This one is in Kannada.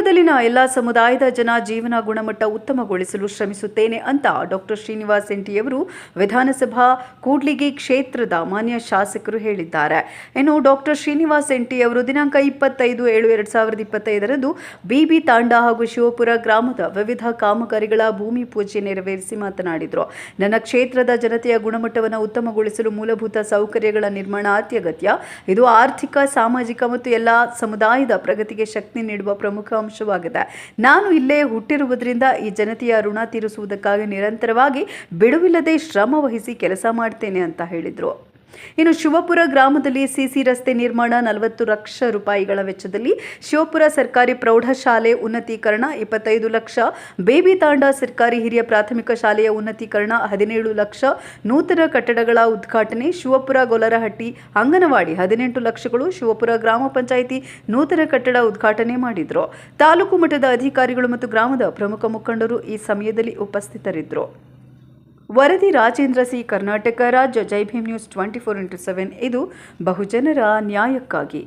ಸುರಪುರದಲ್ಲಿನ ಎಲ್ಲ ಸಮುದಾಯದ ಜನ ಜೀವನ ಗುಣಮಟ್ಟ ಉತ್ತಮಗೊಳಿಸಲು ಶ್ರಮಿಸುತ್ತೇನೆ ಅಂತ ಡಾಕ್ಟರ್ ಶ್ರೀನಿವಾಸ್ ಎಂಟಿಯವರು ವಿಧಾನಸಭಾ ಕೂಡ್ಲಿಗಿ ಕ್ಷೇತ್ರದ ಮಾನ್ಯ ಶಾಸಕರು ಹೇಳಿದ್ದಾರೆ. ಇನ್ನು ಡಾಕ್ಟರ್ ಶ್ರೀನಿವಾಸ್ ಎಂಟಿಯವರು ದಿನಾಂಕ 25/5/2025 ಬಿಬಿ ತಾಂಡಾ ಹಾಗೂ ಶಿವಪುರ ಗ್ರಾಮದ ವಿವಿಧ ಕಾಮಗಾರಿಗಳ ಭೂಮಿ ಪೂಜೆ ನೆರವೇರಿಸಿ ಮಾತನಾಡಿದರು. ನನ್ನ ಕ್ಷೇತ್ರದ ಜನತೆಯ ಗುಣಮಟ್ಟವನ್ನು ಉತ್ತಮಗೊಳಿಸಲು ಮೂಲಭೂತ ಸೌಕರ್ಯಗಳ ನಿರ್ಮಾಣ ಅತ್ಯಗತ್ಯ. ಇದು ಆರ್ಥಿಕ, ಸಾಮಾಜಿಕ ಮತ್ತು ಎಲ್ಲ ಸಮುದಾಯದ ಪ್ರಗತಿಗೆ ಶಕ್ತಿ ನೀಡುವ ಪ್ರಮುಖ ಅಂಶವಾಗಿದೆ. ನಾನು ಇಲ್ಲೇ ಹುಟ್ಟಿರುವುದರಿಂದ ಈ ಜನತೆಯ ಋಣ ತೀರಿಸುವುದಕ್ಕಾಗಿ ನಿರಂತರವಾಗಿ ಬಿಡುವಿಲ್ಲದೆ ಶ್ರಮ ವಹಿಸಿ ಕೆಲಸ ಮಾಡ್ತೇನೆ ಅಂತ ಹೇಳಿದರು. ಇನ್ನು ಶಿವಪುರ ಗ್ರಾಮದಲ್ಲಿ ಸಿಸಿ ರಸ್ತೆ ನಿರ್ಮಾಣ 40 ಲಕ್ಷ ರೂಪಾಯಿಗಳ ವೆಚ್ಚದಲ್ಲಿ, ಶಿವಪುರ ಸರ್ಕಾರಿ ಪ್ರೌಢಶಾಲೆ ಉನ್ನತೀಕರಣ 25 ಲಕ್ಷ, ಬೇಬಿ ತಾಂಡಾ ಸರ್ಕಾರಿ ಹಿರಿಯ ಪ್ರಾಥಮಿಕ ಶಾಲೆಯ ಉನ್ನತೀಕರಣ 17 ಲಕ್ಷ, ನೂತನ ಕಟ್ಟಡಗಳ ಉದ್ಘಾಟನೆ, ಶಿವಪುರ ಗೊಲರಹಟ್ಟಿ ಅಂಗನವಾಡಿ 18 ಲಕ್ಷಗಳು, ಶಿವಪುರ ಗ್ರಾಮ ಪಂಚಾಯಿತಿ ನೂತನ ಕಟ್ಟಡ ಉದ್ಘಾಟನೆ ಮಾಡಿದರು. ತಾಲೂಕು ಮಟ್ಟದ ಅಧಿಕಾರಿಗಳು ಮತ್ತು ಗ್ರಾಮದ ಪ್ರಮುಖ ಮುಖಂಡರು ಈ ಸಮಯದಲ್ಲಿ ಉಪಸ್ಥಿತರಿದ್ದರು. ವರದಿ ರಾಜೇಂದ್ರ ಸಿ, ಕರ್ನಾಟಕ ರಾಜ್ಯ. ಜೈ ಭೀಮ್ ನ್ಯೂಸ್ 24x7. ಇದು ಬಹುಜನರ ನ್ಯಾಯಕ್ಕಾಗಿ.